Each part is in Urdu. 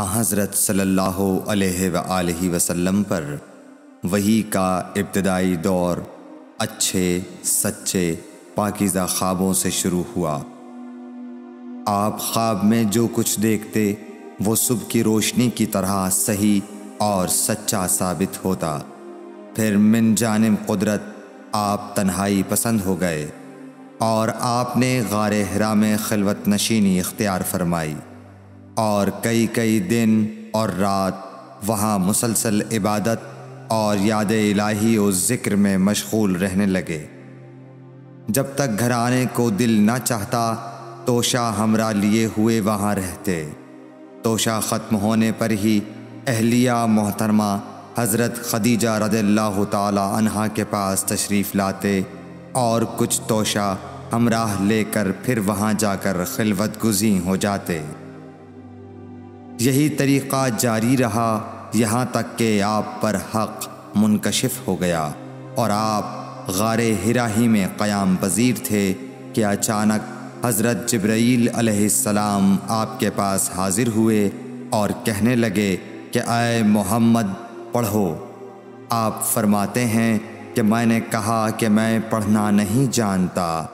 حضرت صلی اللہ علیہ وآلہ وسلم پر وحی کا ابتدائی دور اچھے سچے پاکیزہ خوابوں سے شروع ہوا۔ آپ خواب میں جو کچھ دیکھتے وہ صبح کی روشنی کی طرح صحیح اور سچا ثابت ہوتا۔ پھر من جانب قدرت آپ تنہائی پسند ہو گئے اور آپ نے غار حرا میں خلوت نشینی اختیار فرمائی اور کئی دن اور رات وہاں مسلسل عبادت اور یاد الہی و ذکر میں مشغول رہنے لگے۔ جب تک گھر آنے کو دل نہ چاہتا توشہ ہمراہ لیے ہوئے وہاں رہتے۔ توشہ ختم ہونے پر ہی اہلیہ محترمہ حضرت خدیجہ رضی اللہ تعالی عنہا کے پاس تشریف لاتے اور کچھ توشہ ہمراہ لے کر پھر وہاں جا کر خلوت گزین ہو جاتے۔ یہی طریقہ جاری رہا یہاں تک کہ آپ پر حق منکشف ہو گیا اور آپ غار حرا ہی میں قیام پذیر تھے کہ اچانک حضرت جبرائیل علیہ السلام آپ کے پاس حاضر ہوئے اور کہنے لگے کہ اے محمد پڑھو۔ آپ فرماتے ہیں کہ میں نے کہا کہ میں پڑھنا نہیں جانتا۔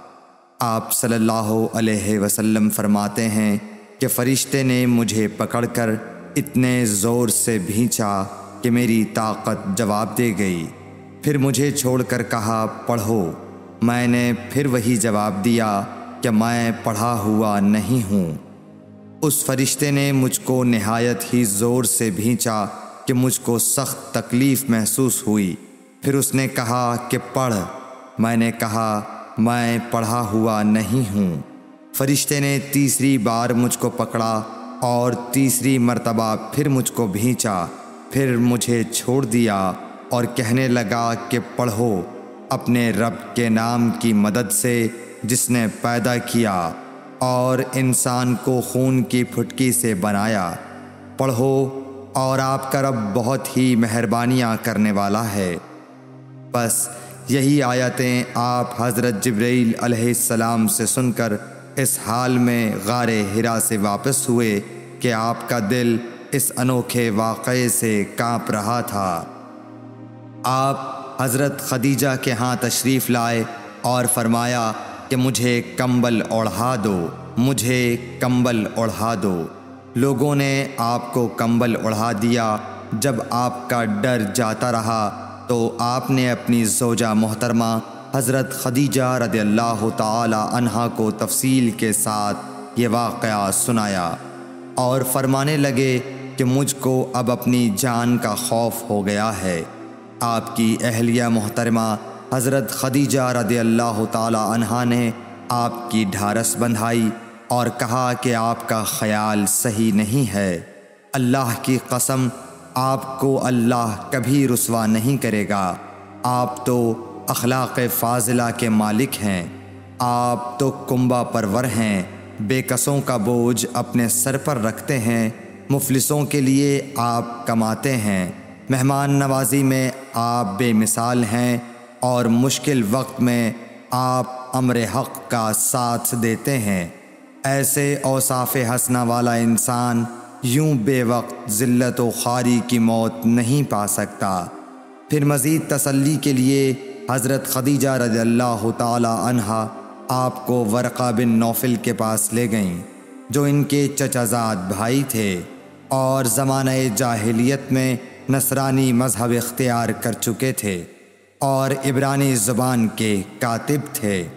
آپ صلی اللہ علیہ وسلم فرماتے ہیں کہ فرشتے نے مجھے پکڑ کر اتنے زور سے بھینچا کہ میری طاقت جواب دے گئی۔ پھر مجھے چھوڑ کر کہا پڑھو۔ میں نے پھر وہی جواب دیا کہ میں پڑھا ہوا نہیں ہوں۔ اس فرشتے نے مجھ کو نہایت ہی زور سے بھینچا کہ مجھ کو سخت تکلیف محسوس ہوئی۔ پھر اس نے کہا کہ پڑھ۔ میں نے کہا میں پڑھا ہوا نہیں ہوں۔ فرشتے نے تیسری بار مجھ کو پکڑا اور تیسری مرتبہ پھر مجھ کو بھینچا۔ پھر مجھے چھوڑ دیا اور کہنے لگا کہ پڑھو اپنے رب کے نام کی مدد سے جس نے پیدا کیا اور انسان کو خون کی پھٹکی سے بنایا۔ پڑھو اور آپ کا رب بہت ہی مہربانیاں کرنے والا ہے۔ بس یہی آیتیں آپ حضرت جبرائیل علیہ السلام سے سن کر اس حال میں غار حرا سے واپس ہوئے کہ آپ کا دل اس انوکھے واقعے سے کانپ رہا تھا۔ آپ حضرت خدیجہ کے ہاں تشریف لائے اور فرمایا کہ مجھے کمبل اوڑھا دو، مجھے کمبل اوڑھا دو۔ لوگوں نے آپ کو کمبل اوڑھا دیا۔ جب آپ کا ڈر جاتا رہا تو آپ نے اپنی زوجہ محترمہ حضرت خدیجہ رضی اللہ تعالی عنہا کو تفصیل کے ساتھ یہ واقعہ سنایا اور فرمانے لگے کہ مجھ کو اب اپنی جان کا خوف ہو گیا ہے۔ آپ کی اہلیہ محترمہ حضرت خدیجہ رضی اللہ تعالی عنہا نے آپ کی ڈھارس بندھائی اور کہا کہ آپ کا خیال صحیح نہیں ہے۔ اللہ کی قسم آپ کو اللہ کبھی رسوا نہیں کرے گا۔ آپ تو اخلاق فاضلہ کے مالک ہیں۔ آپ تو کنبہ پرور ہیں، بے کسوں کا بوجھ اپنے سر پر رکھتے ہیں، مفلسوں کے لیے آپ کماتے ہیں، مہمان نوازی میں آپ بے مثال ہیں اور مشکل وقت میں آپ امر حق کا ساتھ دیتے ہیں۔ ایسے اوصاف حسنہ والا انسان یوں بے وقت ذلت و خواری کی موت نہیں پا سکتا۔ پھر مزید تسلی کے لیے حضرت خدیجہ رضی اللہ تعالی عنہا آپ کو ورقہ بن نوفل کے پاس لے گئیں جو ان کے چچا زاد بھائی تھے اور زمانہ جاہلیت میں نصرانی مذہب اختیار کر چکے تھے اور عبرانی زبان کے کاتب تھے۔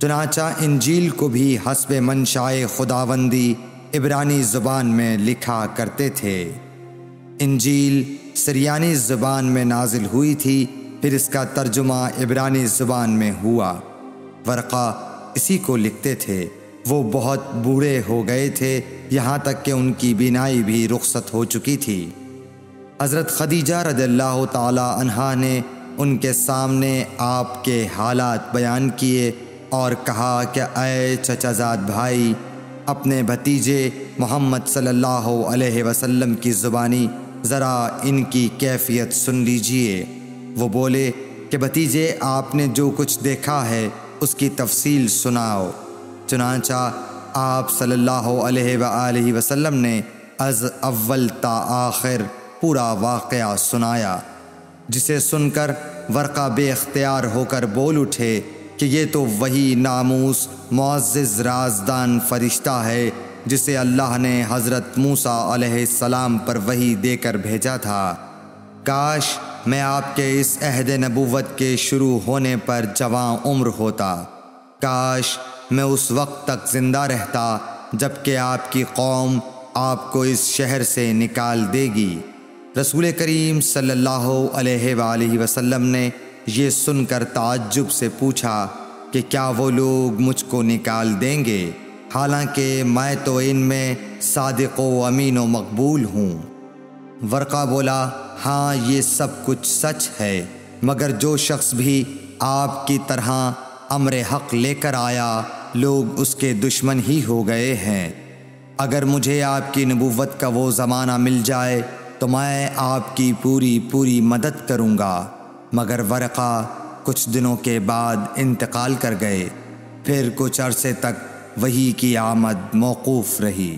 چنانچہ انجیل کو بھی حسب منشائے خداوندی عبرانی زبان میں لکھا کرتے تھے۔ انجیل سریانی زبان میں نازل ہوئی تھی، پھر اس کا ترجمہ عبرانی زبان میں ہوا۔ ورقہ اسی کو لکھتے تھے۔ وہ بہت بوڑھے ہو گئے تھے، یہاں تک کہ ان کی بینائی بھی رخصت ہو چکی تھی۔ حضرت خدیجہ رضی اللہ تعالی عنہا نے ان کے سامنے آپ کے حالات بیان کیے اور کہا کہ اے چچا زاد بھائی، اپنے بھتیجے محمد صلی اللہ علیہ وسلم کی زبانی ذرا ان کی کیفیت سن لیجئے۔ وہ بولے کہ بھتیجے آپ نے جو کچھ دیکھا ہے اس کی تفصیل سناؤ۔ چنانچہ آپ صلی اللہ علیہ وآلہ وسلم نے از اول تا آخر پورا واقعہ سنایا، جسے سن کر ورقہ بے اختیار ہو کر بول اٹھے کہ یہ تو وہی ناموس معزز رازدان فرشتہ ہے جسے اللہ نے حضرت موسیٰ علیہ السلام پر وحی دے کر بھیجا تھا۔ کاش میں آپ کے اس عہد نبوت کے شروع ہونے پر جواں عمر ہوتا، کاش میں اس وقت تک زندہ رہتا جب کہ آپ کی قوم آپ کو اس شہر سے نکال دے گی۔ رسول کریم صلی اللہ علیہ وآلہ وسلم نے یہ سن کر تعجب سے پوچھا کہ کیا وہ لوگ مجھ کو نکال دیں گے، حالانکہ میں تو ان میں صادق و امین و مقبول ہوں۔ ورقہ بولا، ہاں یہ سب کچھ سچ ہے، مگر جو شخص بھی آپ کی طرح امر حق لے کر آیا لوگ اس کے دشمن ہی ہو گئے ہیں۔ اگر مجھے آپ کی نبوت کا وہ زمانہ مل جائے تو میں آپ کی پوری مدد کروں گا۔ مگر ورقہ کچھ دنوں کے بعد انتقال کر گئے، پھر کچھ عرصے تک وحی کی آمد موقوف رہی۔